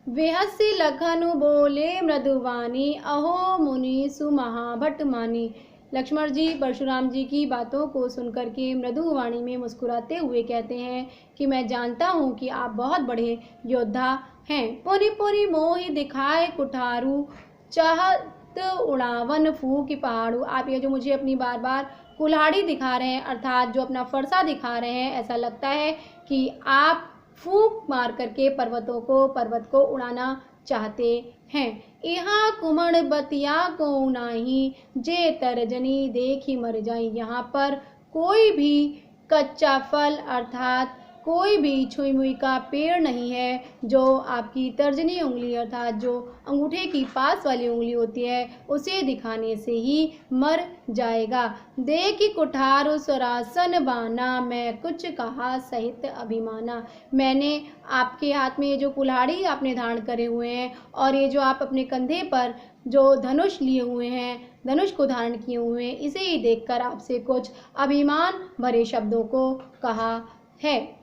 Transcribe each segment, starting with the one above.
वेहसी लखनु बोले मृदुवानी, अहो मुनि सुमहाभट मानी। लक्ष्मण जी परशुराम जी की बातों को सुनकर के मृदुवाणी में मुस्कुराते हुए कहते हैं कि मैं जानता हूँ कि आप बहुत बड़े योद्धा हैं। पुनि पुनि मोहि दिखाए कुठारू, चाहत उड़ावन फूक पहाड़ू। आप ये जो मुझे अपनी बार बार कुल्हाड़ी दिखा रहे हैं, अर्थात जो अपना फरसा दिखा रहे हैं, ऐसा लगता है कि आप फूंक मार करके पर्वत को उड़ाना चाहते हैं। यहाँ कुमण बतिया को नाही, जे तरजनी देखी मर जाई। यहाँ पर कोई भी कच्चा फल अर्थात कोई भी छुई मुई का पेड़ नहीं है जो आपकी तर्जनी उंगली अर्थात जो अंगूठे की पास वाली उंगली होती है उसे दिखाने से ही मर जाएगा। देखी कुठार सरासन बाना, मैं कुछ कहा सहित अभिमाना। मैंने आपके हाथ में ये जो कुल्हाड़ी आपने धारण करे हुए हैं और ये जो आप अपने कंधे पर जो धनुष लिए हुए हैं, धनुष को धारण किए हुए हैं, इसे ही देखकर आपसे कुछ अभिमान भरे शब्दों को कहा है।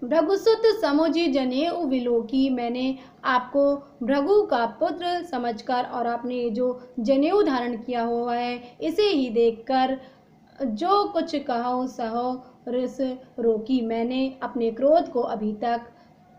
भृगुसुत समुझि जनेऊ विलोकी, मैंने आपको भृगु का पुत्र समझकर और आपने जो जनेऊ धारण किया हुआ है इसे ही देखकर जो कुछ कहो सहो रिस रोकी। मैंने अपने क्रोध को अभी तक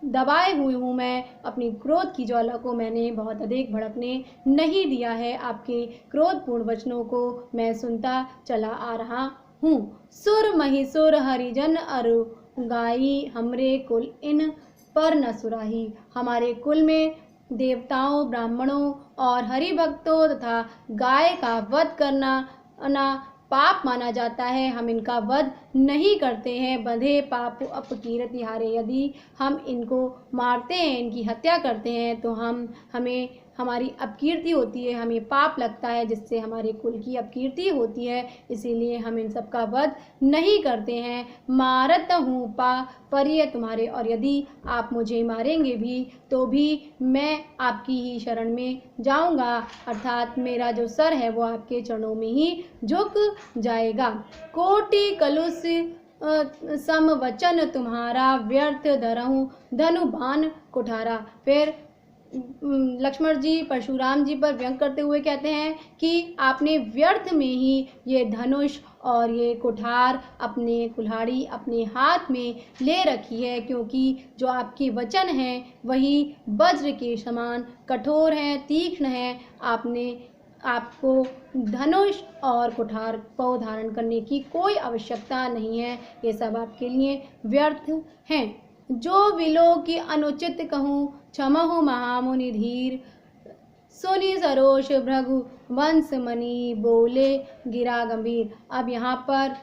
दबाए हुए हूँ, मैं अपनी क्रोध की ज्वाला को मैंने बहुत अधिक भड़कने नहीं दिया है। आपके क्रोधपूर्ण वचनों को मैं सुनता चला आ रहा हूँ। सुर महिसुर हरिजन अरु गाई, हमरे कुल इन पर न सुराही। हमारे कुल में देवताओं, ब्राह्मणों और हरि भक्तों तथा गाय का वध करना पाप माना जाता है। हम इनका वध नहीं करते हैं। बंधे पाप अपकीर्ति हारे, यदि हम इनको मारते हैं, इनकी हत्या करते हैं तो हमें हमारी अपकीर्ति होती है, हमें पाप लगता है जिससे हमारे कुल की अपकीर्ति होती है। इसीलिए हम इन सब का वध नहीं करते हैं। मारत हूँ परिय तुम्हारे, और यदि आप मुझे मारेंगे भी तो भी मैं आपकी ही शरण में जाऊंगा, अर्थात मेरा जो सर है वो आपके चरणों में ही झुक जाएगा। कोटि कलुष सम वचन तुम्हारा, व्यर्थ धरहूँ धनु बाण कुठारा। फिर लक्ष्मण जी परशुराम जी पर व्यंग करते हुए कहते हैं कि आपने व्यर्थ में ही ये धनुष और ये कुठार अपने कुल्हाड़ी अपने हाथ में ले रखी है, क्योंकि जो आपके वचन हैं वही वज्र के समान कठोर हैं, तीक्ष्ण हैं। आपको धनुष और कुठार को धारण करने की कोई आवश्यकता नहीं है, ये सब आपके लिए व्यर्थ हैं। जो विलो की अनुचित कहूँ, क्षमहु महामुनि धीर, सुनि सरोष भृगु वंश मणि, बोले गिरा गंभीर। अब यहाँ पर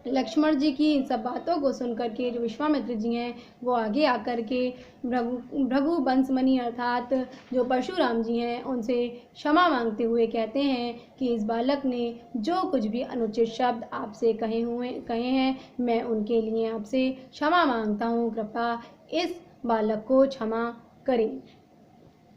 लक्ष्मण जी की इन सब बातों को सुनकर के जो विश्वामित्र जी हैं वो आगे आकर के भृगु वंशमणि अर्थात जो परशुराम जी हैं उनसे क्षमा मांगते हुए कहते हैं कि इस बालक ने जो कुछ भी अनुचित शब्द आपसे कहे हैं मैं उनके लिए आपसे क्षमा मांगता हूँ, कृपया इस बालक को क्षमा करें।